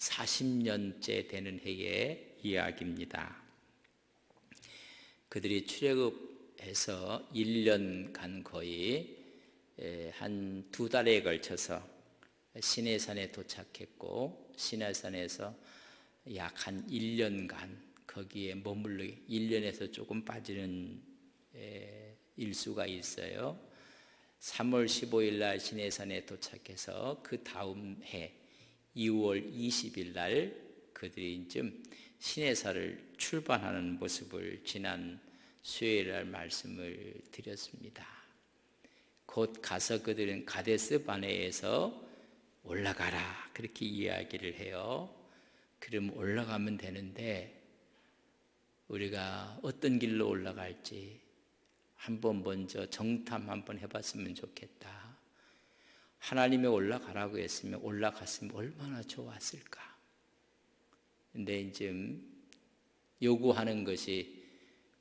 40년째 되는 해의 이야기입니다. 그들이 출애굽해서 1년간 거의 한 2달에 걸쳐서 시내산에 도착했고, 시내산에서 약 한 1년간 거기에 머물러 1년에서 조금 빠지는 일수가 있어요. 3월 15일 날 시내산에 도착해서 그 다음 해 2월 20일 날 그들이 좀 시내산을 출발하는 모습을 지난 수요일 날 말씀을 드렸습니다. 곧 가서 그들은 가데스 바네에서 올라가라 그렇게 이야기를 해요. 그럼 올라가면 되는데 우리가 어떤 길로 올라갈지 한번 먼저 정탐 한번 해봤으면 좋겠다. 하나님이 올라가라고 했으면 올라갔으면 얼마나 좋았을까. 근데 이제 요구하는 것이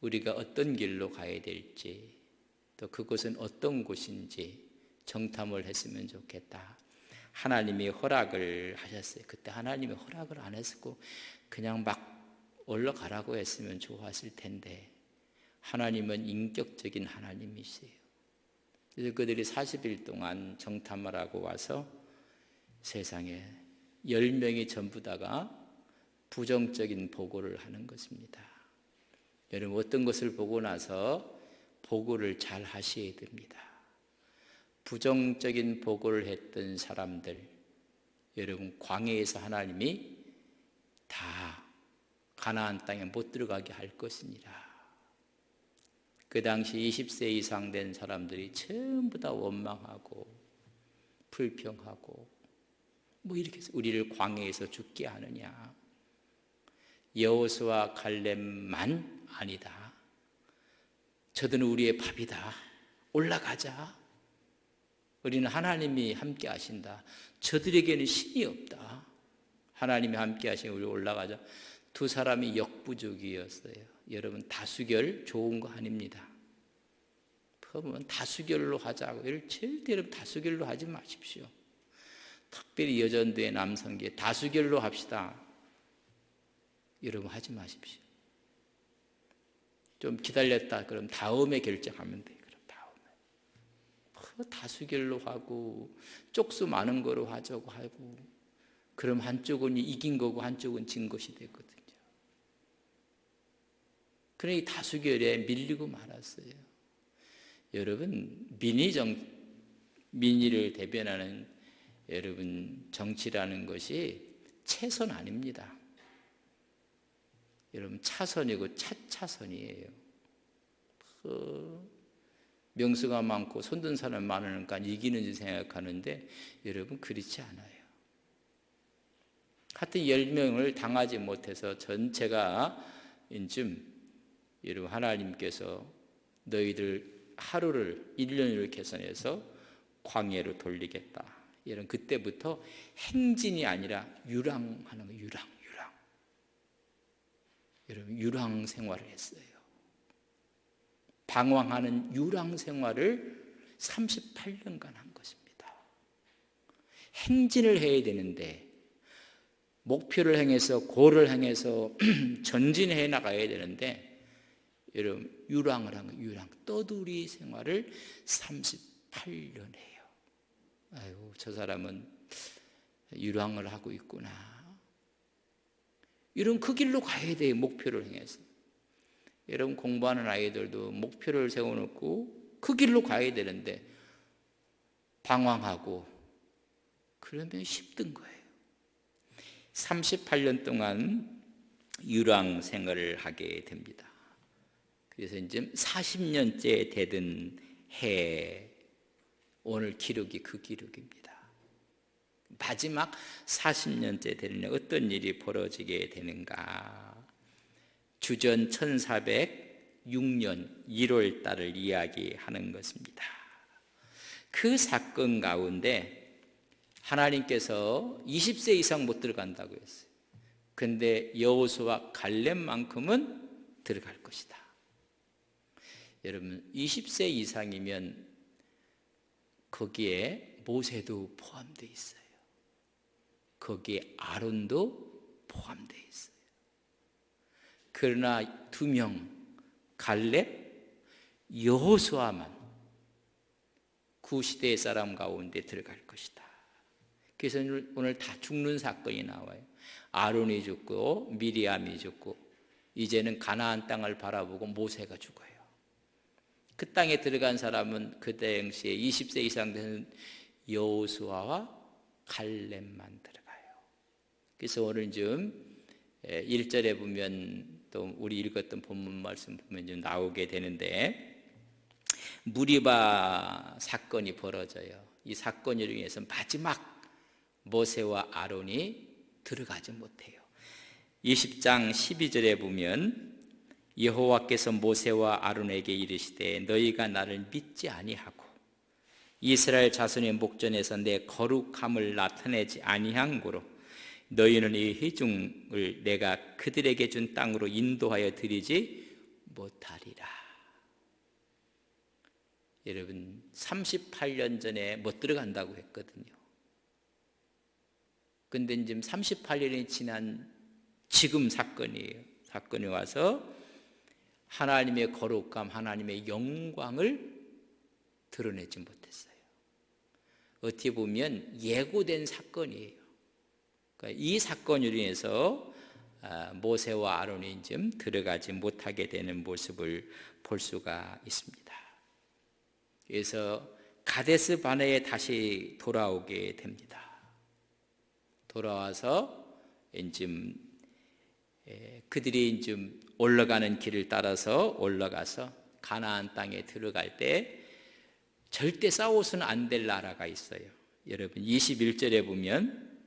우리가 어떤 길로 가야 될지, 또 그곳은 어떤 곳인지 정탐을 했으면 좋겠다. 하나님이 허락을 하셨어요. 그때 하나님이 허락을 안 했었고 그냥 막 올라가라고 했으면 좋았을 텐데, 하나님은 인격적인 하나님이세요. 그래서 그들이 40일 동안 정탐을 하고 와서 세상에 10명이 전부 다가 부정적인 보고를 하는 것입니다. 여러분, 어떤 것을 보고 나서 보고를 잘 하셔야 됩니다. 부정적인 보고를 했던 사람들, 여러분, 광야에서 하나님이 다 가나안 땅에 못 들어가게 할 것이니라. 그 당시 20세 이상 된 사람들이 전부 다 원망하고 불평하고 뭐 이렇게 해서 우리를 광야에서 죽게 하느냐. 여호수아 갈렙만 아니다. 저들은 우리의 밥이다. 올라가자. 우리는 하나님이 함께 하신다. 저들에게는 신이 없다. 하나님이 함께 하시니 우리 올라가자. 두 사람이 역부족이었어요. 여러분, 다수결 좋은 거 아닙니다. 그러면 다수결로 하자고. 절대 여러분 다수결로 하지 마십시오. 특별히 여전도의 남성계 다수결로 합시다. 여러분 하지 마십시오. 좀 기다렸다 그럼 다음에 결정하면 돼요. 그럼 다음에 다수결로 하고 쪽수 많은 거로 하자고 하고, 그럼 한쪽은 이긴 거고 한쪽은 진 것이 되거든요. 그러니 다수결에 밀리고 말았어요. 여러분, 민의를 대변하는 여러분 정치라는 것이 채선 아닙니다. 여러분, 차선이고 차차선이에요. 명수가 많고 손든 사람 많으니까 이기는지 생각하는데 여러분 그렇지 않아요. 하여튼 10명을 당하지 못해서 전체가 여러분 하나님께서 너희들 하루를 1년으로 계산해서 광야로 돌리겠다. 여러분 그때부터 행진이 아니라 유랑하는 거예요. 유랑. 여러분 유랑 생활을 했어요. 방황하는 유랑 생활을 38년간 한 것입니다. 행진을 해야 되는데, 목표를 향해서 고를 향해서 전진해 나가야 되는데 여러분 유랑을 한 거예요. 유랑, 떠돌이 생활을 38년 해요. 아이고, 저 사람은 유랑을 하고 있구나. 여러분 그 길로 가야 돼요. 목표를 향해서. 여러분 공부하는 아이들도 목표를 세워놓고 그 길로 가야 되는데 방황하고 그러면 힘든 거예요. 38년 동안 유랑 생활을 하게 됩니다. 그래서 이제 40년째 되던 해, 오늘 기록이 그 기록입니다. 마지막 40년째 되는 해 어떤 일이 벌어지게 되는가. 주전 1406년 1월 달을 이야기하는 것입니다. 그 사건 가운데 하나님께서 20세 이상 못 들어간다고 했어요. 근데 여호수아 갈렙만큼은 들어갈 것이다. 여러분 20세 이상이면 거기에 모세도 포함되어 있어요. 거기에 아론도 포함되어 있어요. 그러나 2명, 갈렙, 여호수아만 구시대의 사람 가운데 들어갈 것이다. 그래서 오늘 다 죽는 사건이 나와요. 아론이 죽고 미리암이 죽고 이제는 가나안 땅을 바라보고 모세가 죽어요. 그 땅에 들어간 사람은 그때 당시에 20세 이상 되는 여호수아와 갈렙만 들어가요. 그래서 오늘 좀 1절에 보면 또 우리 읽었던 본문 말씀 보면 좀 나오게 되는데, 무리바 사건이 벌어져요. 이 사건으로 인해서 마지막 모세와 아론이 들어가지 못해요. 20장 12절에 보면 여호와께서 모세와 아론에게 이르시되 너희가 나를 믿지 아니하고 이스라엘 자손의 목전에서 내 거룩함을 나타내지 아니한 고로 너희는 이 회중을 내가 그들에게 준 땅으로 인도하여 드리지 못하리라. 여러분 38년 전에 못 들어간다고 했거든요. 근데 지금 38년이 지난 지금 사건이 와서 하나님의 거룩함, 하나님의 영광을 드러내지 못했어요. 어떻게 보면 예고된 사건이에요. 그러니까 이 사건으로 인해서 모세와 아론이 좀 들어가지 못하게 되는 모습을 볼 수가 있습니다. 그래서 가데스 바네에 다시 돌아오게 됩니다. 돌아와서 그들이 좀 올라가는 길을 따라서 올라가서 가나안 땅에 들어갈 때 절대 싸워서는 안 될 나라가 있어요. 여러분 21절에 보면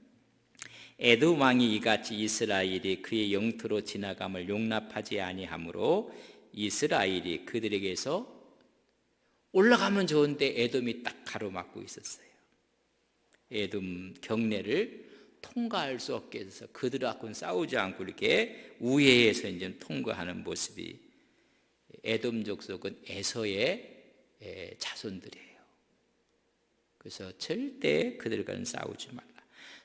에돔 왕이 이같이 이스라엘이 그의 영토로 지나감을 용납하지 아니하므로 이스라엘이 그들에게서 올라가면 좋은데 에돔이 딱 가로막고 있었어요. 에돔 경내를 통과할 수 없게 해서 그들하고는 싸우지 않고 이렇게 우회해서 이제 통과하는 모습이, 에돔 족속은 에서의 자손들이에요. 그래서 절대 그들과는 싸우지 말라.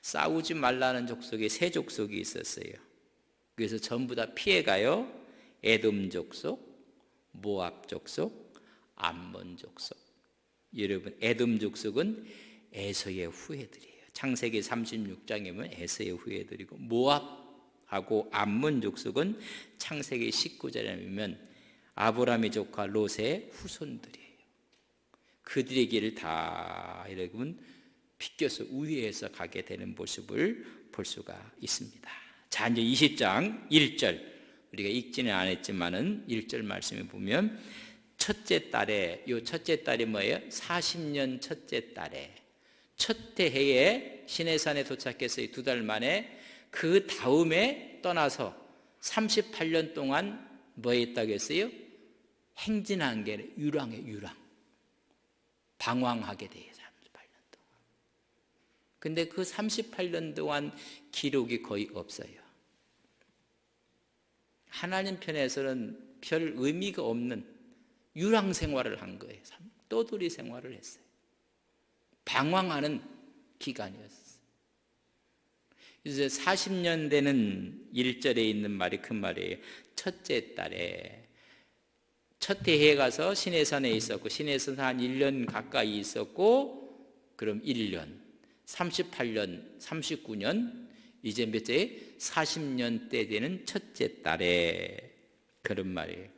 싸우지 말라는 족속에 세 족속이 있었어요. 그래서 전부 다 피해가요. 에돔 족속, 모압 족속, 암몬 족속. 여러분 에돔 족속은 에서의 후예들이에요. 창세기 36장에 보면 에서의 후예들이고, 모압하고 암몬 족속은 창세기 19장에 보면 아브라함의 조카 롯의 후손들이에요. 그들의 길을 다 여러분 비껴서 우회해서 가게 되는 모습을 볼 수가 있습니다. 자, 이제 20장 1절 우리가 읽지는 않았지만은 1절 말씀에 보면 첫째 달에, 요 첫째 달이 뭐예요? 40년 첫째 달에 첫 해에 시내산에 도착해서 2달 만에 그 다음에 떠나서 38년 동안 뭐 했다고 했어요? 행진한 게 유랑이에요. 유랑. 방황하게 돼요. 38년 동안. 근데 그 38년 동안 기록이 거의 없어요. 하나님 편에서는 별 의미가 없는 유랑 생활을 한 거예요. 떠돌이 생활을 했어요. 방황하는 기간이었어요. 이제 40년 되는 1절에 있는 말이 그 말이에요. 첫째 달에 첫 해에 가서 시내산에 있었고, 시내산 한 1년 가까이 있었고, 그럼 1년 38년 39년 이제 몇째 40년 때 되는 첫째 달에, 그런 말이에요.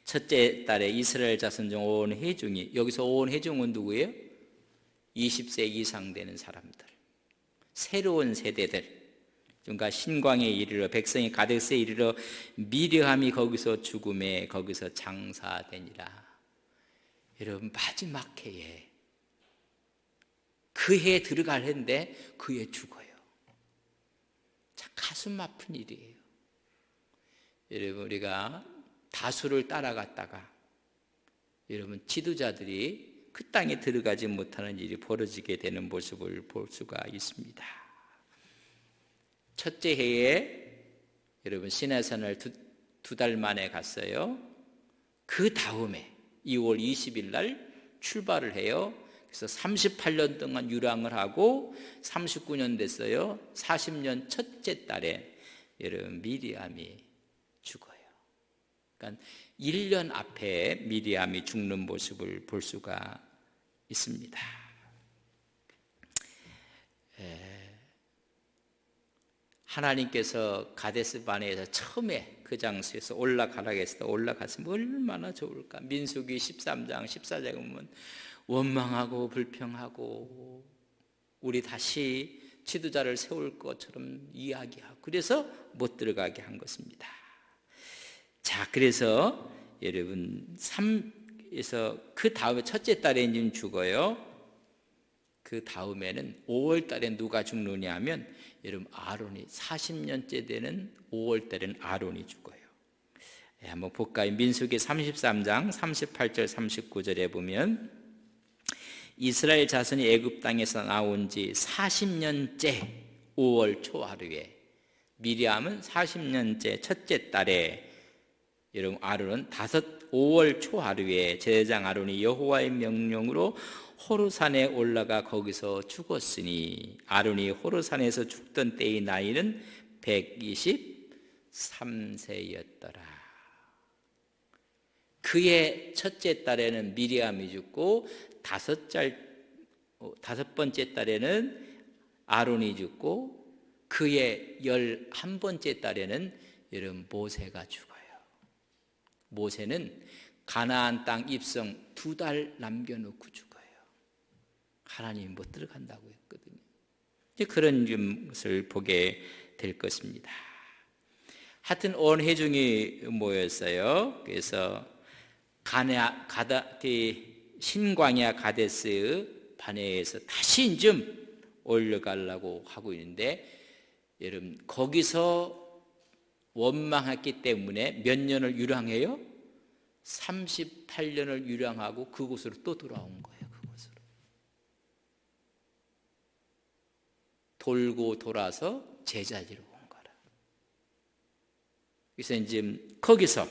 첫째 달에 이스라엘 자손 중 온 회중이, 여기서 온 회중은 누구예요? 20세 이상 되는 사람들, 새로운 세대들, 그러니까 신광에 이르러 백성이 가데스에 이르러 미르함이 거기서 죽음에 거기서 장사되니라. 여러분 마지막 해에 그 해에 들어갈 해인데 그 해에 죽어요. 참 가슴 아픈 일이에요. 여러분 우리가 다수를 따라갔다가 여러분 지도자들이 그 땅에 들어가지 못하는 일이 벌어지게 되는 모습을 볼 수가 있습니다. 첫째 해에 여러분 시내산을 두 달 만에 갔어요. 그 다음에 2월 20일 날 출발을 해요. 그래서 38년 동안 유랑을 하고 39년 됐어요. 40년 첫째 달에 여러분 미리암이 죽어요. 그러니까 1년 앞에 미리암이 죽는 모습을 볼 수가 있습니다. 하나님께서 가데스 바네에서 처음에 그 장소에서 올라가라고 했을 때 올라갔으면 얼마나 좋을까. 민수기 13장 14장에 보면 원망하고 불평하고 우리 다시 지도자를 세울 것처럼 이야기하고 그래서 못 들어가게 한 것입니다. 자, 그래서 여러분 3에서 그 다음에 첫째 달에 이제 죽어요. 그 다음에는 5월 달에 누가 죽느냐 하면 여러분 아론이 40년째 되는 5월 달에는 아론이 죽어요. 한번 볼까요? 민수기 33장 38절 39절에 보면 이스라엘 자손이 애굽 땅에서 나온 지 40년째 5월 초하루에 미리암은 40년째 첫째 달에 여러분 아론은 5월 초하루에 제사장 아론이 여호와의 명령으로 호르산에 올라가 거기서 죽었으니 아론이 호르산에서 죽던 때의 나이는 123세였더라. 그의 첫째 달에는 미리암이 죽고 다섯 번째 달에는 아론이 죽고 그의 11번째 달에는 여러분 모세가 죽어요. 모세는 가나안 땅 입성 2달 남겨놓고 죽어요. 하나님이 못 들어간다고 했거든요. 이제 그런 것을 보게 될 것입니다. 하여튼 온 회중이 모였어요. 그래서 신광야 가데스 바네에서 다시 좀 올라가려고 하고 있는데 여러분 거기서 원망했기 때문에 몇 년을 유랑해요? 38년을 유랑하고 그곳으로 또 돌아온 거예요. 그곳으로 돌고 돌아서 제자리로 온 거라. 그래서 이제 거기서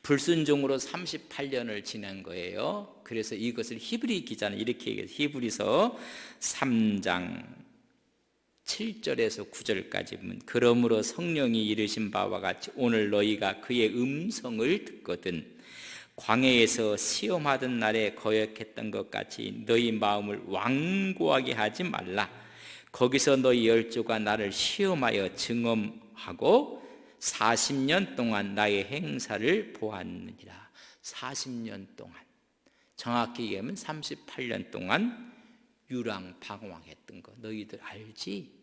불순종으로 38년을 지난 거예요. 그래서 이것을 히브리 기자는 이렇게 얘기해요. 히브리서 3장 7절에서 9절까지 보면 그러므로 성령이 이르신 바와 같이 오늘 너희가 그의 음성을 듣거든 광야에서 시험하던 날에 거역했던 것 같이 너희 마음을 완고하게 하지 말라. 거기서 너희 열조가 나를 시험하여 증언하고 40년 동안 나의 행사를 보았느니라. 40년 동안, 정확히 얘기하면 38년 동안 유랑방황했던 거 너희들 알지?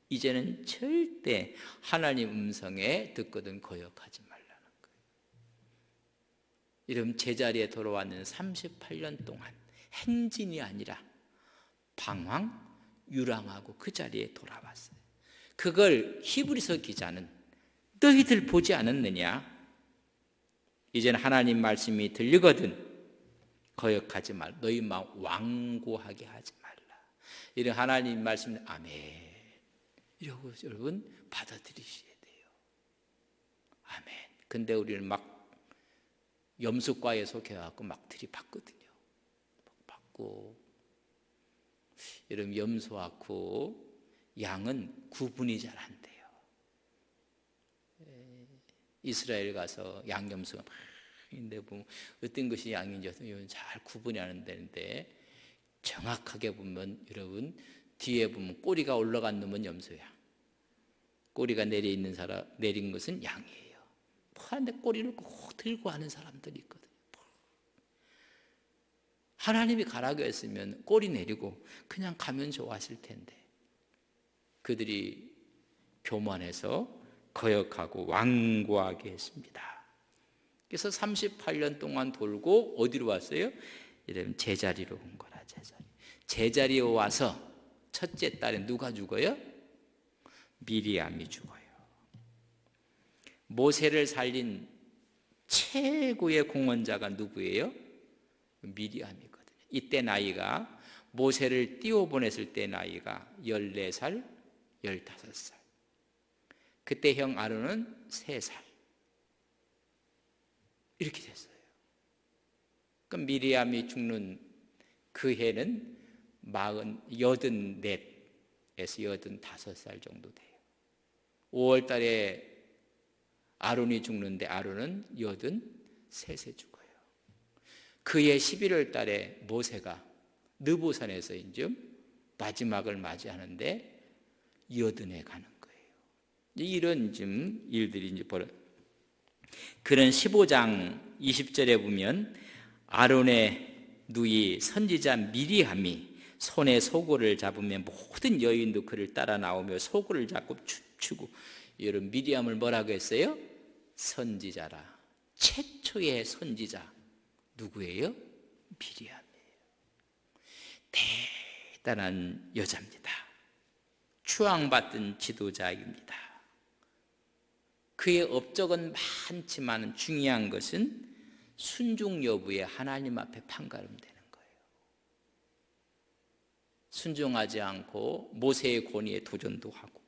이제는 절대 하나님 음성에 듣거든 거역하지 말라는 거예요. 이러면 제자리에 돌아왔는 38년 동안 행진이 아니라 방황, 유랑하고 그 자리에 돌아왔어요. 그걸 히브리서 기자는 너희들 보지 않았느냐? 이제는 하나님 말씀이 들리거든 거역하지 말라. 너희 마음 완고하게 하지 말라. 이런 하나님 말씀 아멘 이러고 여러분 받아들이셔야 돼요. 아멘. 근데 우리는 막 염소과에 속해갖고 막 들이받거든요. 막 받고 여러분 염소하고 양은 구분이 잘 안 돼요. 이스라엘 가서 양염소가 막 있는데 보면 어떤 것이 양인지 잘 구분이 안 되는데 정확하게 보면 여러분 뒤에 보면 꼬리가 올라간 놈은 염소야. 꼬리가 내린 것은 양이에요. 그런데 꼬리를 꼭 들고 하는 사람들이 있거든요. 하나님이 가라고 했으면 꼬리 내리고 그냥 가면 좋았을 텐데 그들이 교만해서 거역하고 완고하게 했습니다. 그래서 38년 동안 돌고 어디로 왔어요? 이러면 제자리로 온 거라. 제자리에 와서 첫째 딸에 누가 죽어요? 미리암이 죽어요. 모세를 살린 최고의 공헌자가 누구예요? 미리암이거든요. 이때 나이가 모세를 띄워보냈을 때 나이가 14살, 15살. 그때 형 아론은 3살. 이렇게 됐어요. 그럼 미리암이 죽는 그 해는 84에서 85살 정도 돼요. 5월 달에 아론이 죽는데 아론은 83세 죽어요. 그해 11월 달에 모세가 느보산에서 이제 마지막을 맞이하는데 80에 가는 거예요. 이런 좀 일들이 이제 벌어. 그런 15장 20절에 보면 아론의 누이 선지자 미리암이 손에 소고를 잡으면 모든 여인도 그를 따라 나오며 소고를 잡고 춤추고, 여러분 미리암을 뭐라고 했어요? 선지자라. 최초의 선지자 누구예요? 미리암이에요. 대단한 여자입니다. 추앙받던 지도자입니다. 그의 업적은 많지만 중요한 것은 순종 여부에 하나님 앞에 판가름되는 거예요. 순종하지 않고 모세의 권위에 도전도 하고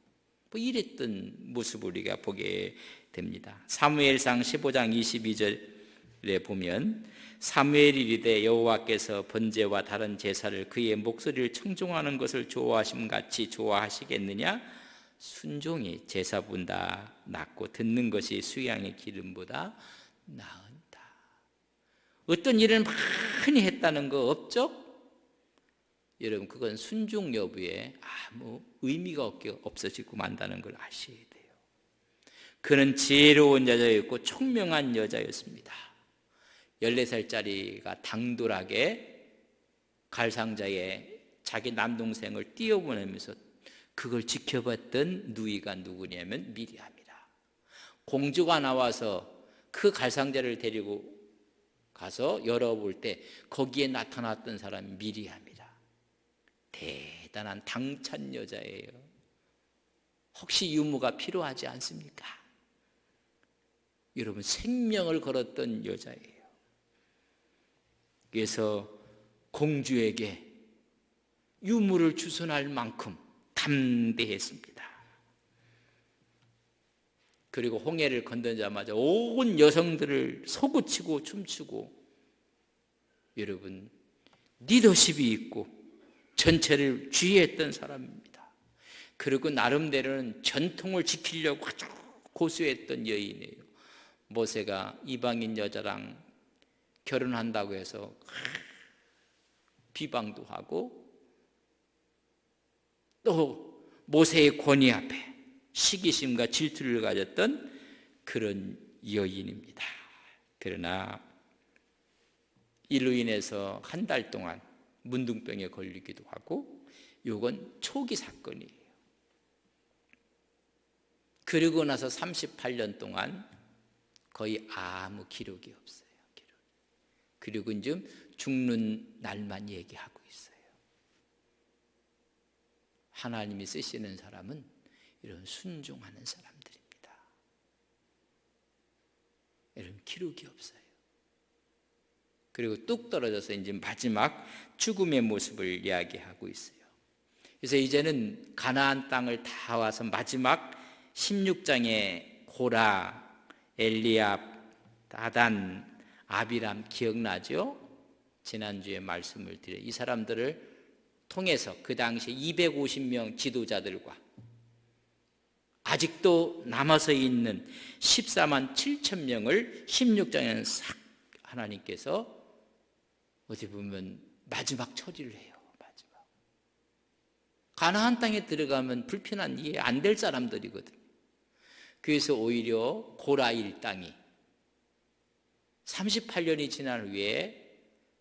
뭐 이랬던 모습을 우리가 보게 됩니다. 사무엘상 15장 22절에 보면 사무엘이 이르되 여호와께서 번제와 다른 제사를 그의 목소리를 청종하는 것을 좋아하심 같이 좋아하시겠느냐? 순종이 제사보다 낫고 듣는 것이 수양의 기름보다 나은다. 어떤 일을 많이 했다는 거 없죠? 여러분 그건 순종 여부에 아무 의미가 없어지고 만다는 걸 아셔야 돼요. 그는 지혜로운 여자였고 총명한 여자였습니다. 14살짜리가 당돌하게 갈상자에 자기 남동생을 띄워보내면서 그걸 지켜봤던 누이가 누구냐면 미리암이라. 공주가 나와서 그 갈상자를 데리고 가서 열어볼 때 거기에 나타났던 사람이 미리암이라. 대단한 당찬 여자예요. 혹시 유무가 필요하지 않습니까? 여러분 생명을 걸었던 여자예요. 그래서 공주에게 유무를 주선할 만큼 담대했습니다. 그리고 홍해를 건너자마자 온 여성들을 솟구치고 춤추고, 여러분 리더십이 있고 전체를 주의했던 사람입니다. 그리고 나름대로는 전통을 지키려고 아주 고수했던 여인이에요. 모세가 이방인 여자랑 결혼한다고 해서 비방도 하고 또 모세의 권위 앞에 시기심과 질투를 가졌던 그런 여인입니다. 그러나 이로 인해서 한 달 동안 문둥병에 걸리기도 하고, 이건 초기 사건이에요. 그리고 나서 38년 동안 거의 아무 기록이 없어요. 그리고 이제 죽는 날만 얘기하고 있어요. 하나님이 쓰시는 사람은 이런 순종하는 사람들입니다. 이런 기록이 없어요. 그리고 뚝 떨어져서 이제 마지막 죽음의 모습을 이야기하고 있어요. 그래서 이제는 가나안 땅을 다 와서 마지막 16장에 고라, 엘리압, 다단, 아비람 기억나죠? 지난주에 말씀을 드려 이 사람들을 통해서 그 당시 250명 지도자들과 아직도 남아서 있는 14만 7천 명을 16장에는 싹 하나님께서 어디 보면 마지막 처리를 해요. 마지막. 가나안 땅에 들어가면 불편한 이해 안 될 사람들이거든요. 그래서 오히려 고라 일당이 38년이 지난 후에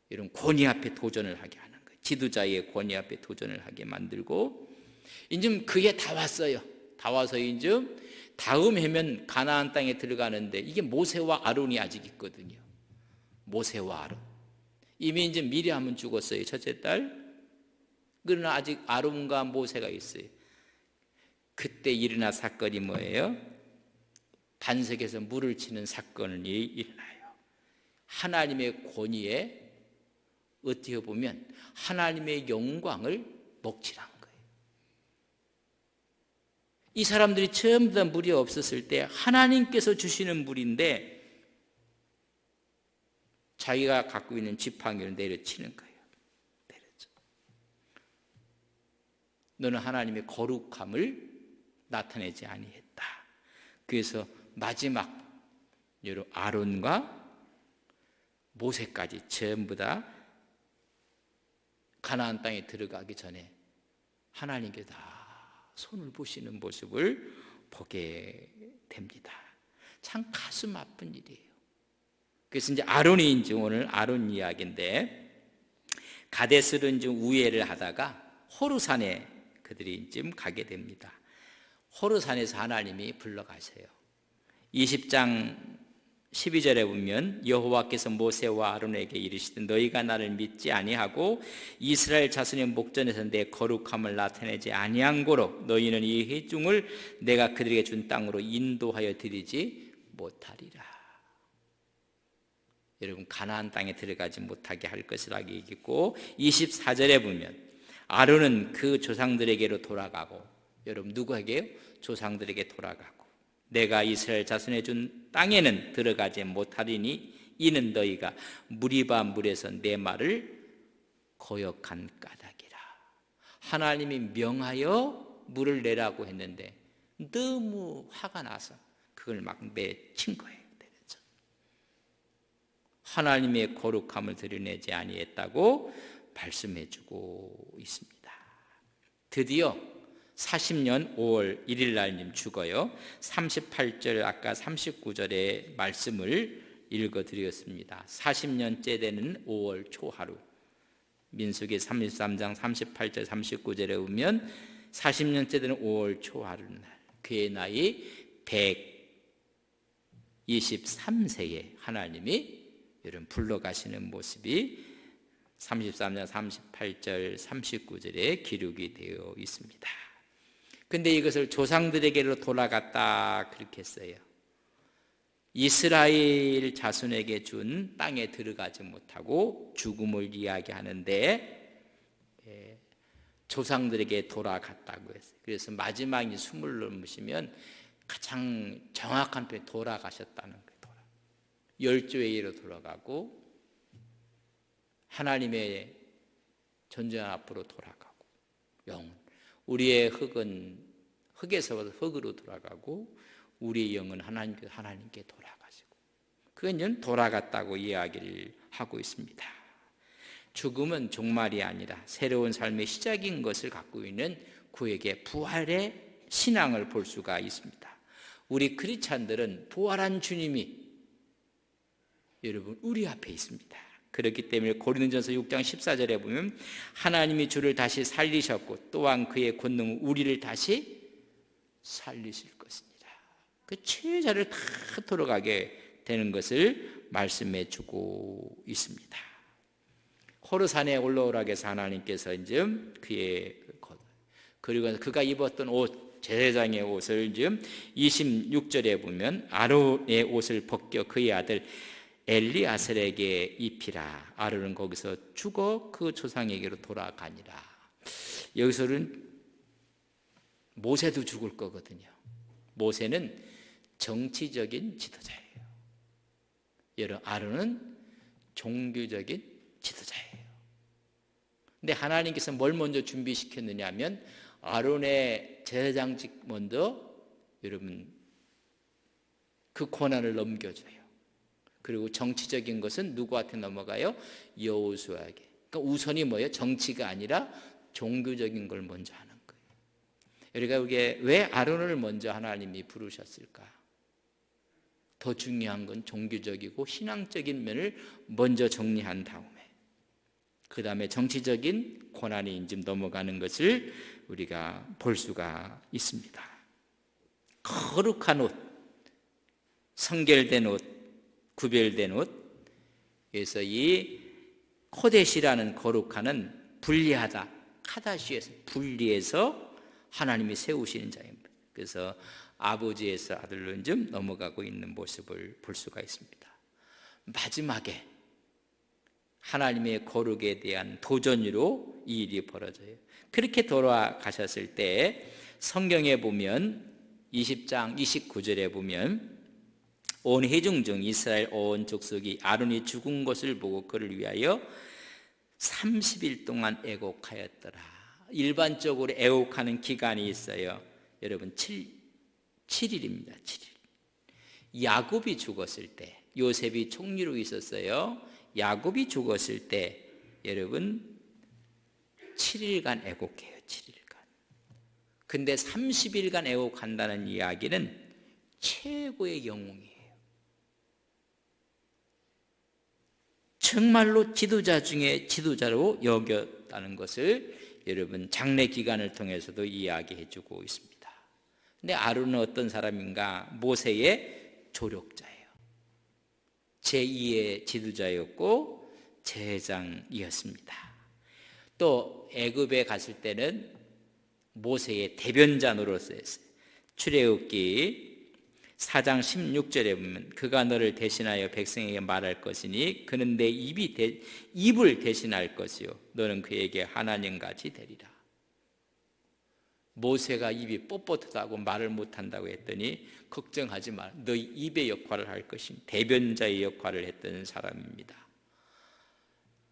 이런 권위 앞에 도전을 하게 하는 거예요. 지도자의 권위 앞에 도전을 하게 만들고, 이제 그게 다 왔어요. 다 와서 이제 다음 해면 가나안 땅에 들어가는데, 이게 모세와 아론이 아직 있거든요. 모세와 아론. 이미 이제 미리암은 죽었어요, 첫째 딸. 그러나 아직 아론과 모세가 있어요. 그때 일어난 사건이 뭐예요? 반석에서 물을 치는 사건이 일어나요. 하나님의 권위에 어떻게 보면 하나님의 영광을 먹칠한 거예요. 이 사람들이 전부 다 물이 없었을 때 하나님께서 주시는 물인데 자기가 갖고 있는 지팡이를 내려치는 거예요. 너는 하나님의 거룩함을 나타내지 아니했다. 그래서 마지막 아론과 모세까지 전부 다 가나안 땅에 들어가기 전에 하나님께 다 손을 보시는 모습을 보게 됩니다. 참 가슴 아픈 일이에요. 그래서 이제 아론이 이제 오늘 아론 이야기인데, 가데스로 이제 우회를 하다가 호르산에 그들이 이제 가게 됩니다. 호르산에서 하나님이 불러가세요. 20장 12절에 보면 여호와께서 모세와 아론에게 이르시되 너희가 나를 믿지 아니하고 이스라엘 자손의 목전에서 내 거룩함을 나타내지 아니한 고로 너희는 이 회중을 내가 그들에게 준 땅으로 인도하여 드리지 못하리라. 여러분, 가나안 땅에 들어가지 못하게 할 것이라고 얘기했고, 24절에 보면 아론은 그 조상들에게로 돌아가고, 여러분 누구에게요? 조상들에게 돌아가고, 내가 이스라엘 자손에 준 땅에는 들어가지 못하리니 이는 너희가 무리바 물에서 내 말을 거역한 까닭이라. 하나님이 명하여 물을 내라고 했는데 너무 화가 나서 그걸 막 내친 거예요. 하나님의 거룩함을 드러내지 아니했다고 말씀해주고 있습니다. 드디어 40년 5월 1일 날 죽어요. 38절 아까 39절의 말씀을 읽어드렸습니다. 40년째 되는 5월 초하루, 민수기 33장 38절 39절에 보면 40년째 되는 5월 초하루 날 그의 나이 123세에 하나님이 여러분 불러가시는 모습이 33장 38절 39절에 기록이 되어 있습니다. 근데 이것을 조상들에게로 돌아갔다 그렇게 했어요. 이스라엘 자손에게 준 땅에 들어가지 못하고 죽음을 이야기하는데 조상들에게 돌아갔다고 했어요. 그래서 마지막 숨을 넘으시면 가장 정확한 표현이 돌아가셨다는 거예요. 열조회의로 돌아가고 하나님의 전쟁 앞으로 돌아가고, 우리의 흙은 흙에서 흙으로 돌아가고 우리의 영은 하나님께 돌아가시고, 그건 돌아갔다고 이야기를 하고 있습니다. 죽음은 종말이 아니라 새로운 삶의 시작인 것을 갖고 있는 그에게 부활의 신앙을 볼 수가 있습니다. 우리 크리스찬들은 부활한 주님이 여러분 우리 앞에 있습니다. 그렇기 때문에 고린도전서 6장 14절에 보면 하나님이 주를 다시 살리셨고 또한 그의 권능은 우리를 다시 살리실 것입니다. 그 최자를 다 돌아가게 되는 것을 말씀해 주고 있습니다. 호르산에 올라오라고 해서 하나님께서 이제 그리고 그가 입었던 옷, 제사장의 옷을 이제 26절에 보면 아론의 옷을 벗겨 그의 아들 엘리아셀에게 입히라. 아론은 거기서 죽어 그 조상에게로 돌아가니라. 여기서는 모세도 죽을 거거든요. 모세는 정치적인 지도자예요. 여러분, 아론은 종교적인 지도자예요. 근데 하나님께서 뭘 먼저 준비시켰느냐 하면 아론의 제사장직 먼저 여러분 그 권한을 넘겨줘요. 그리고 정치적인 것은 누구한테 넘어가요? 여호수아에게. 그러니까 우선이 뭐예요? 정치가 아니라 종교적인 걸 먼저 하는 거예요. 우리가 이게 왜 아론을 먼저 하나님이 부르셨을까? 더 중요한 건 종교적이고 신앙적인 면을 먼저 정리한 다음에 그 다음에 정치적인 권한이 이제 넘어가는 것을 우리가 볼 수가 있습니다. 거룩한 옷, 성결된 옷, 구별된 옷. 그래서 이 코데시라는 거룩한은 분리하다, 카다시에서 분리해서 하나님이 세우시는 자입니다. 그래서 아버지에서 아들로 좀 넘어가고 있는 모습을 볼 수가 있습니다. 마지막에 하나님의 거룩에 대한 도전으로 이 일이 벌어져요. 그렇게 돌아가셨을 때 성경에 보면 20장 29절에 보면 온 회중 중 이스라엘 온 족속이 아론이 죽은 것을 보고 그를 위하여 30일 동안 애곡하였더라. 일반적으로 애국하는 기간이 있어요. 여러분 7일입니다. 7일. 야곱이 죽었을 때, 요셉이 총리로 있었어요. 야곱이 죽었을 때 여러분 7일간 애국해요. 7일간. 근데 30일간 애국한다는 이야기는 최고의 영웅이에요. 정말로 지도자 중에 지도자로 여겼다는 것을 여러분 장례 기간을 통해서도 이야기해 주고 있습니다. 근데 아론은 어떤 사람인가? 모세의 조력자예요. 제2의 지도자였고 제사장이었습니다. 또 애굽에 갔을 때는 모세의 대변자 노릇을 했어요. 출애굽기 4장 16절에 보면 그가 너를 대신하여 백성에게 말할 것이니 그는 내 입을 대신할 것이요 너는 그에게 하나님같이 되리라. 모세가 입이 뻣뻣하다고 말을 못한다고 했더니 걱정하지 마. 너희 입의 역할을 할 것인 대변자의 역할을 했던 사람입니다.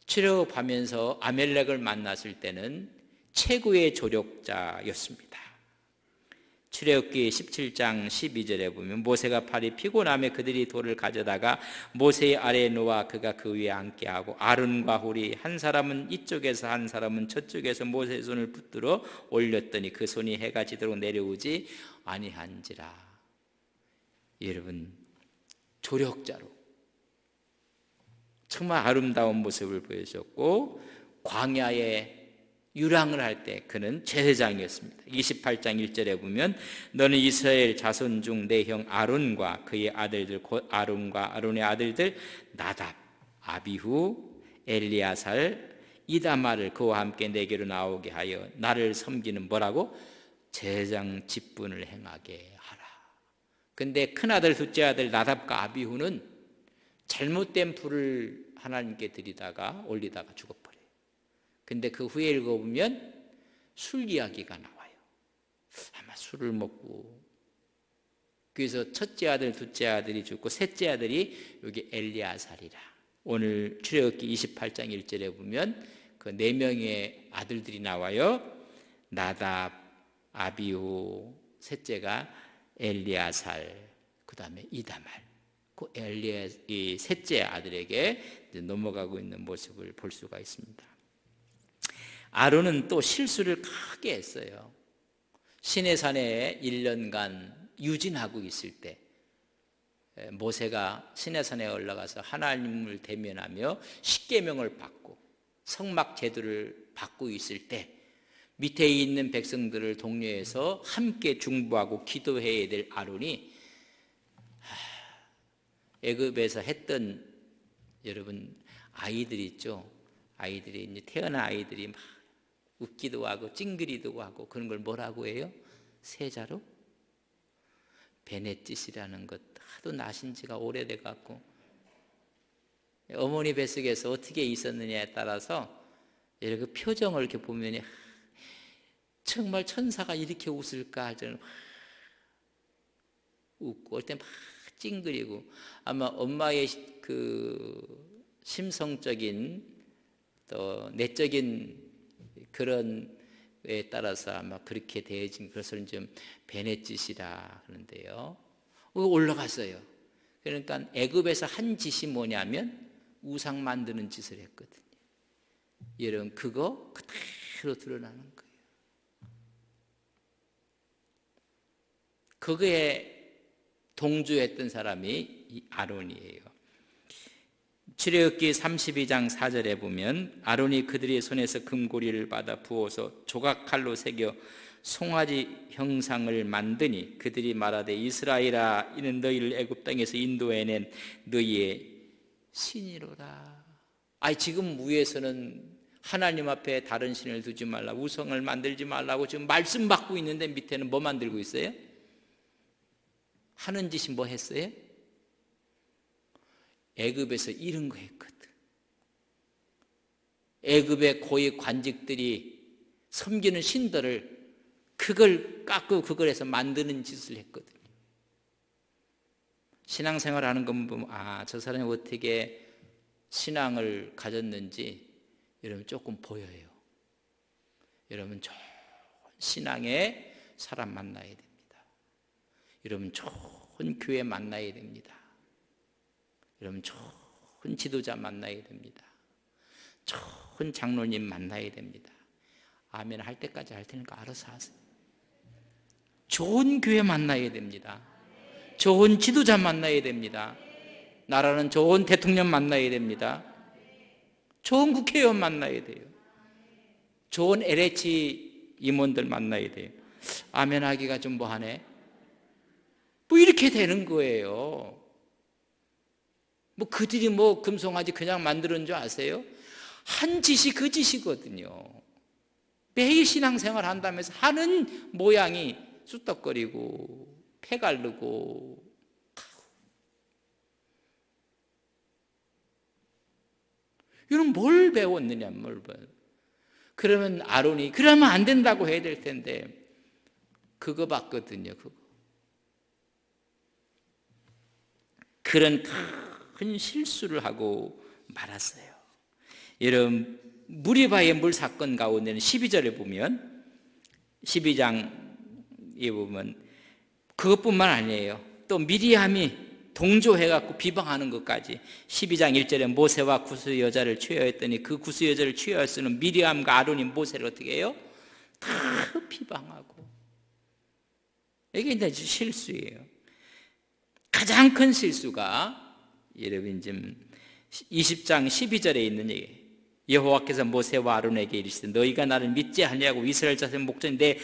출애굽하면서 아멜렉을 만났을 때는 최고의 조력자였습니다. 출애굽기 17장 12절에 보면 모세가 팔이 피곤하며 그들이 돌을 가져다가 모세의 아래에 놓아 그가 그 위에 앉게 하고 아론과 훌이 한 사람은 이쪽에서 한 사람은 저쪽에서 모세의 손을 붙들어 올렸더니 그 손이 해가 지도록 내려오지 아니한지라. 여러분 조력자로 정말 아름다운 모습을 보여줬고 광야에 유랑을 할 때 그는 제사장이었습니다. 28장 1절에 보면 너는 이스라엘 자손 중 내 형 아론과 그의 아들들 곧 아론과 아론의 아들들 나답, 아비후, 엘리야살, 이다말을 그와 함께 내게로 나오게 하여 나를 섬기는 뭐라고? 제사장 직분을 행하게 하라. 근데 큰아들 둘째 아들 나답과 아비후는 잘못된 불을 하나님께 드리다가 올리다가 죽어버려요. 근데 그 후에 읽어보면 술 이야기가 나와요. 아마 술을 먹고 그래서 첫째 아들 둘째 아들이 죽고 셋째 아들이 여기 엘리야살이라. 오늘 출애굽기 28장 1절에 보면 그 4명의 아들들이 나와요. 나답, 아비후, 셋째가 엘리야살, 그 다음에 이다말. 그 이 셋째 아들에게 넘어가고 있는 모습을 볼 수가 있습니다. 아론은 또 실수를 크게 했어요. 시내산에 1년간 유진하고 있을 때 모세가 시내산에 올라가서 하나님을 대면하며 십계명을 받고 성막 제도를 받고 있을 때 밑에 있는 백성들을 독려해서 함께 중보하고 기도해야 될 아론이 애굽에서 했던 여러분 아이들 있죠. 아이들이 이제 태어난 아이들이 막 웃기도 하고 찡그리도 하고 그런 걸 뭐라고 해요? 세자로? 베넷짓이라는 것 하도 나신 지가 오래돼 갖고 어머니 뱃속에서 어떻게 있었느냐에 따라서 이렇게 표정을 이렇게 보면 정말 천사가 이렇게 웃을까 저는 웃고 올 때 막 찡그리고 아마 엄마의 그 심성적인 또 내적인 그런 에 따라서 아마 그렇게 대해진 것을 좀 베넷짓이라 하는데요. 올라갔어요. 그러니까 애굽에서 한 짓이 뭐냐면 우상 만드는 짓을 했거든요. 여러분 그거 그대로 드러나는 거예요. 그거에 동조했던 사람이 이 아론이에요. 출애굽기 32장 4절에 보면 아론이 그들의 손에서 금고리를 받아 부어서 조각칼로 새겨 송아지 형상을 만드니 그들이 말하되 이스라엘아 이는 너희를 애굽 땅에서 인도해낸 너희의 신이로라. 지금 위에서는 하나님 앞에 다른 신을 두지 말라 우상을 만들지 말라고 지금 말씀 받고 있는데 밑에는 뭐 만들고 있어요? 하는 짓이 뭐 했어요? 애굽에서 이런 거 했거든. 애굽의 고위 관직들이 섬기는 신들을 그걸 깎고 그걸 해서 만드는 짓을 했거든요. 신앙생활 하는 건 보면 저 사람이 어떻게 신앙을 가졌는지 여러분 조금 보여요. 여러분 좋은 신앙의 사람 만나야 됩니다. 여러분 좋은 교회 만나야 됩니다. 여러분 좋은 지도자 만나야 됩니다. 좋은 장로님 만나야 됩니다. 아멘 할 때까지 할 테니까 알아서 하세요. 좋은 교회 만나야 됩니다. 좋은 지도자 만나야 됩니다. 나라는 좋은 대통령 만나야 됩니다. 좋은 국회의원 만나야 돼요. 좋은 LH 임원들 만나야 돼요. 아멘 하기가 좀 뭐하네. 뭐 이렇게 되는 거예요. 뭐 그들이 뭐 금송아지 그냥 만드는 줄 아세요? 한 짓이 그 짓이거든요. 매일 신앙생활 한다면서 하는 모양이 쑥덕거리고 패갈르고. 이런 뭘 배웠느냐, 뭘 배웠느냐. 그러면 아론이 그러면 안 된다고 해야 될 텐데 그거 봤거든요. 그거. 그런 큰 실수를 하고 말았어요. 여러분 무리바의 물 사건 가운데는 12절에 보면 12장에 보면 그것뿐만 아니에요. 또 미리암이 동조해갖고 비방하는 것까지 12장 1절에 모세와 구스 여자를 취하였더니 그 구스 여자를 취할 수는 미리암과 아론이 모세를 어떻게 해요? 다 비방하고. 이게 이제 실수예요. 가장 큰 실수가 여러분 지금 20장 12절에 있는 얘기. 여호와께서 모세와 아론에게 이르시되 너희가 나를 믿지 아니하고 이스라엘 자손의 목전에 내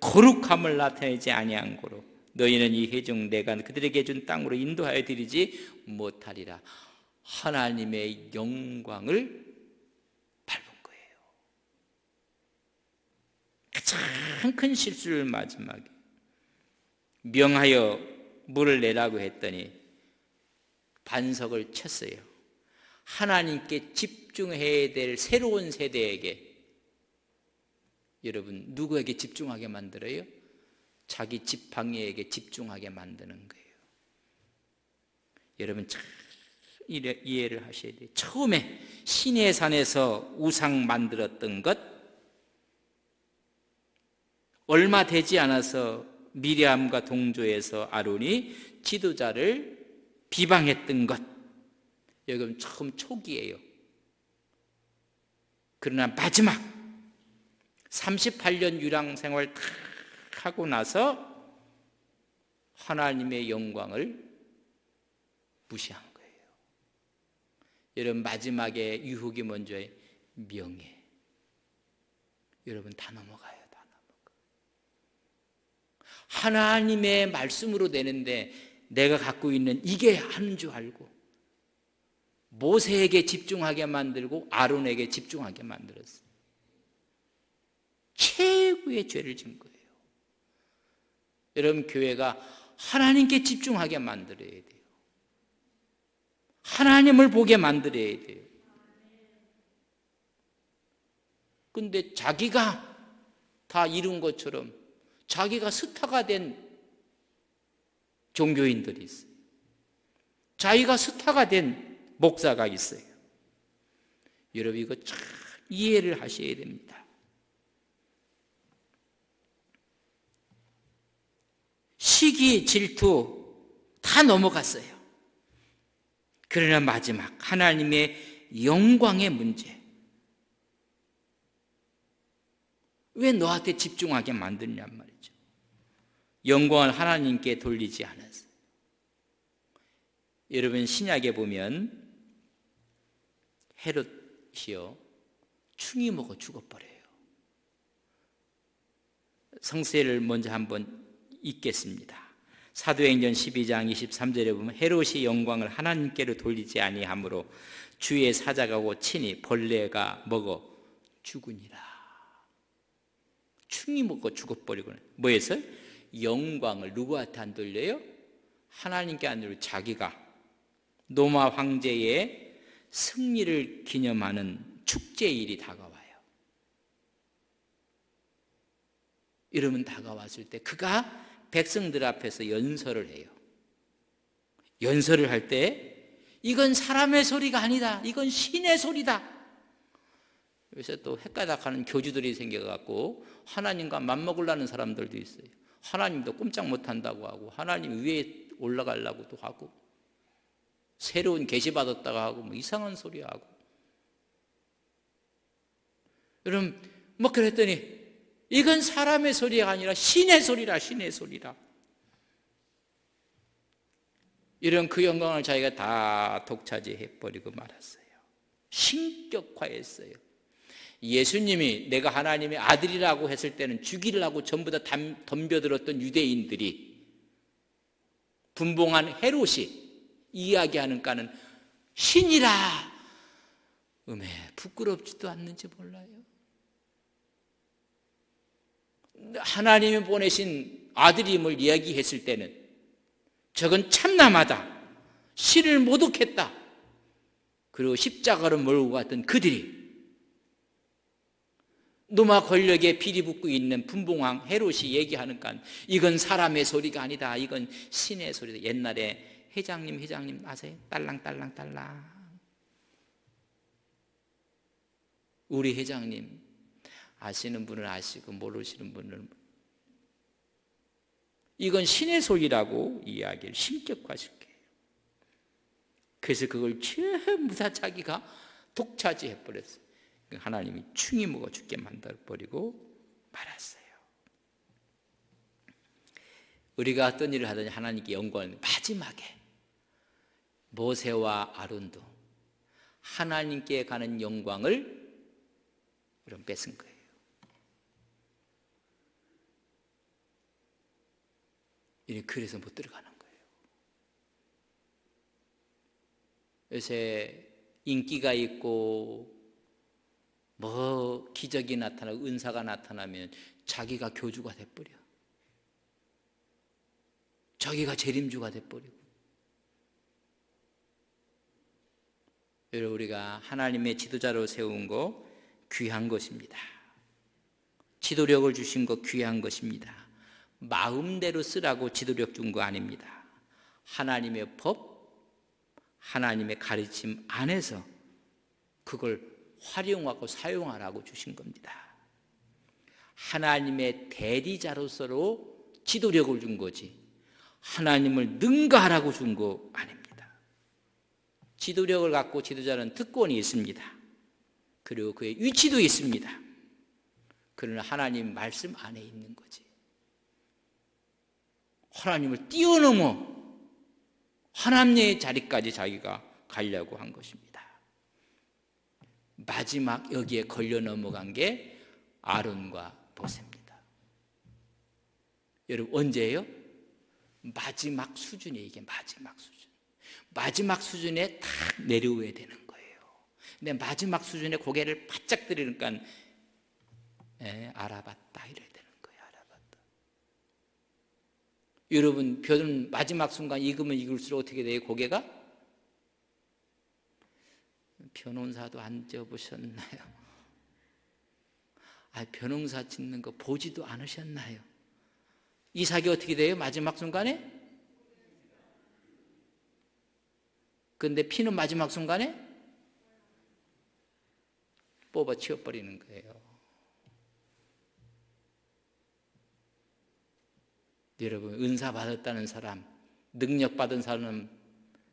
거룩함을 나타내지 아니한 고로 너희는 이 회중 내가 그들에게 준 땅으로 인도하여 드리지 못하리라. 하나님의 영광을 밟은 거예요. 가장 큰 실수를 마지막에 명하여 물을 내라고 했더니 반석을 쳤어요. 하나님께 집중해야 될 새로운 세대에게 여러분 누구에게 집중하게 만들어요? 자기 지팡이에게 집중하게 만드는 거예요. 여러분 참 이해를 하셔야 돼요. 처음에 시내산에서 우상 만들었던 것 얼마 되지 않아서 미리암과 동조해서 아론이 지도자를 비방했던 것 여러분 처음 초기예요. 그러나 마지막 38년 유랑 생활 다 하고 나서 하나님의 영광을 무시한 거예요. 여러분 마지막에 유혹이 먼저의 명예. 여러분 다 넘어가요. 다 넘어가. 하나님의 말씀으로 되는데 내가 갖고 있는 이게 하는 줄 알고 모세에게 집중하게 만들고 아론에게 집중하게 만들었어요. 최고의 죄를 진 거예요. 여러분 교회가 하나님께 집중하게 만들어야 돼요. 하나님을 보게 만들어야 돼요. 근데 자기가 다 이룬 것처럼 자기가 스타가 된 종교인들이 있어요. 자기가 스타가 된 목사가 있어요. 여러분 이거 참 이해를 하셔야 됩니다. 시기, 질투 다 넘어갔어요. 그러나 마지막 하나님의 영광의 문제. 왜 너한테 집중하게 만드냐 말이죠. 영광을 하나님께 돌리지 않았어요. 여러분 신약에 보면 헤롯이요 충이 먹어 죽어버려요. 성세를 먼저 한번 읽겠습니다. 사도행전 12장 23절에 보면 헤롯이 영광을 하나님께로 돌리지 아니하므로 주의 사자가 오 친히 벌레가 먹어 죽으니라. 충이 먹어 죽어버리고 뭐해서? 영광을 누구한테 안 돌려요? 하나님께 안 돌리고 자기가 로마 황제의 승리를 기념하는 축제일이 다가와요. 이러면 다가왔을 때 그가 백성들 앞에서 연설을 해요. 연설을 할 때 이건 사람의 소리가 아니다. 이건 신의 소리다. 요새 또 헷가닥하는 교주들이 생겨갖고 하나님과 맞먹으려는 사람들도 있어요. 하나님도 꼼짝 못한다고 하고 하나님 위에 올라가려고도 하고 새로운 계시 받았다고 하고 뭐 이상한 소리 하고. 여러분 뭐 그랬더니 이건 사람의 소리가 아니라 신의 소리라, 신의 소리라. 이런 그 영광을 자기가 다 독차지해버리고 말았어요. 신격화했어요. 예수님이 내가 하나님의 아들이라고 했을 때는 죽이려고 전부 다 덤벼들었던 유대인들이 분봉한 헤롯이 이야기하는가는 신이라 부끄럽지도 않는지 몰라요. 하나님이 보내신 아들임을 이야기했을 때는 저건 참남하다, 신을 모독했다. 그리고 십자가로 몰고 갔던 그들이 로마 권력에 비리붙고 있는 분봉왕 헤롯이 얘기하는가 이건 사람의 소리가 아니다, 이건 신의 소리다. 옛날에 회장님 아세요? 딸랑딸랑딸랑. 우리 회장님 아시는 분은 아시고 모르시는 분은 이건 신의 소리라고 이야기를 신격화시켜요. 그래서 그걸 전부 다 자기가 독차지해버렸어요. 하나님이 충이 먹어 죽게 만들어버리고 말았어요. 우리가 어떤 일을 하든지 하나님께 영광을, 마지막에 모세와 아론도 하나님께 가는 영광을 이런 뺏은 거예요. 그래서 못 들어가는 거예요. 요새 인기가 있고 뭐 기적이 나타나고 은사가 나타나면 자기가 교주가 돼버려. 자기가 재림주가 돼버리고. 여러분 우리가 하나님의 지도자로 세운 거 귀한 것입니다. 지도력을 주신 거 귀한 것입니다. 마음대로 쓰라고 지도력 준 거 아닙니다. 하나님의 법, 하나님의 가르침 안에서 그걸 활용하고 사용하라고 주신 겁니다. 하나님의 대리자로서로 지도력을 준 거지 하나님을 능가하라고 준 거 아닙니다. 지도력을 갖고 지도자는 특권이 있습니다. 그리고 그의 위치도 있습니다. 그러나 하나님 말씀 안에 있는 거지. 하나님을 뛰어넘어 하나님의 자리까지 자기가 가려고 한 것입니다. 마지막 여기에 걸려 넘어간 게 아론과 모세입니다. 여러분 언제예요? 마지막 수준에, 이게 마지막 수준. 마지막 수준에 딱 내려오야 되는 거예요. 근데 마지막 수준에 고개를 바짝 들이니까 알아봤다 이래야 되는 거예요. 알아봤다. 여러분 별은 마지막 순간 익으면 익을수록 어떻게 돼요? 고개가? 변호사도 앉아보셨나요? 변호사 짓는 거 보지도 않으셨나요? 이삭이 어떻게 돼요? 마지막 순간에? 근데 피는 마지막 순간에 뽑아 치워버리는 거예요. 여러분 은사 받았다는 사람, 능력 받은 사람,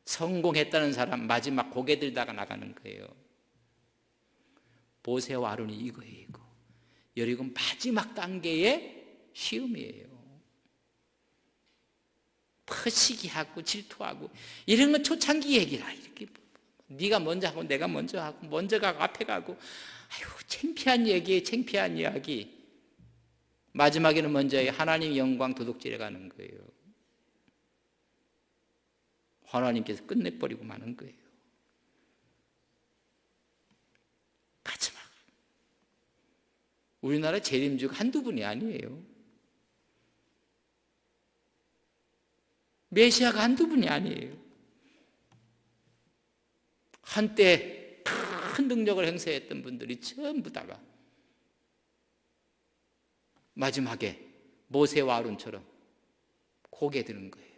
성공했다는 사람 마지막 고개 들다가 나가는 거예요. 모세와 아론이 이거예요. 이거. 여러분 마지막 단계의 시험이에요. 퍼시기하고 질투하고 이런 건 초창기 얘기라. 이렇게 네가 먼저 하고 내가 먼저 하고 먼저 가고 앞에 가고 창피한 얘기에 창피한 이야기. 마지막에는 먼저 하나님 영광 도둑질해 가는 거예요. 하나님께서 끝내버리고 마는 거예요. 마지막 우리나라 재림주가 한두 분이 아니에요. 메시아가 한두 분이 아니에요. 한때 큰 능력을 행사했던 분들이 전부 다가 마지막에 모세와 아론처럼 고개 드는 거예요.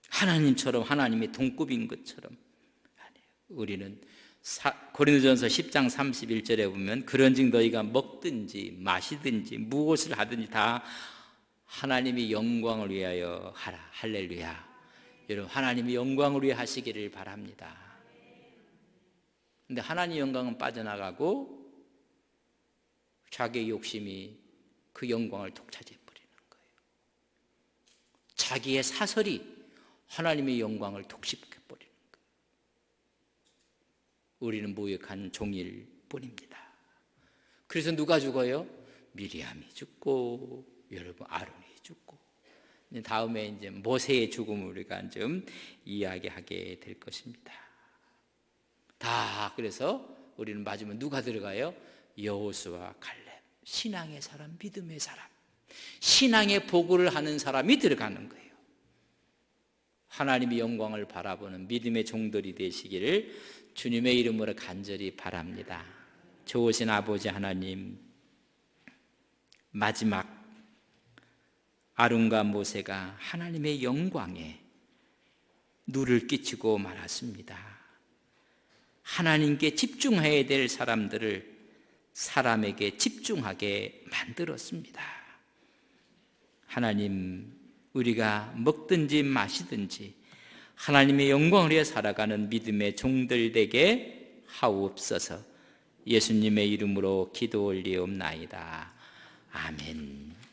하나님처럼 하나님의 동급인 것처럼 아니에요. 우리는 고린도전서 10장 31절에 보면 그런즉 너희가 먹든지 마시든지 무엇을 하든지 다 하나님의 영광을 위하여 하라. 할렐루야. 여러분, 하나님의 영광을 위해 하시기를 바랍니다. 근데 하나님의 영광은 빠져나가고 자기의 욕심이 그 영광을 독차지해 버리는 거예요. 자기의 사설이 하나님의 영광을 독식해 버리는 거예요. 우리는 무익한 종일 뿐입니다. 그래서 누가 죽어요? 미리암이 죽고 여러분 아론이 죽고 다음에 이제 모세의 죽음을 우리가 좀 이야기하게 될 것입니다. 다 그래서 우리는 마지막에 누가 들어가요? 여호수아, 갈렙, 신앙의 사람, 믿음의 사람, 신앙의 보고를 하는 사람이 들어가는 거예요. 하나님의 영광을 바라보는 믿음의 종들이 되시기를 주님의 이름으로 간절히 바랍니다. 좋으신 아버지 하나님, 마지막 아론과 모세가 하나님의 영광에 누를 끼치고 말았습니다. 하나님께 집중해야 될 사람들을 사람에게 집중하게 만들었습니다. 하나님, 우리가 먹든지 마시든지 하나님의 영광을 위해 살아가는 믿음의 종들 되게 하옵소서. 예수님의 이름으로 기도 올리옵나이다. 아멘.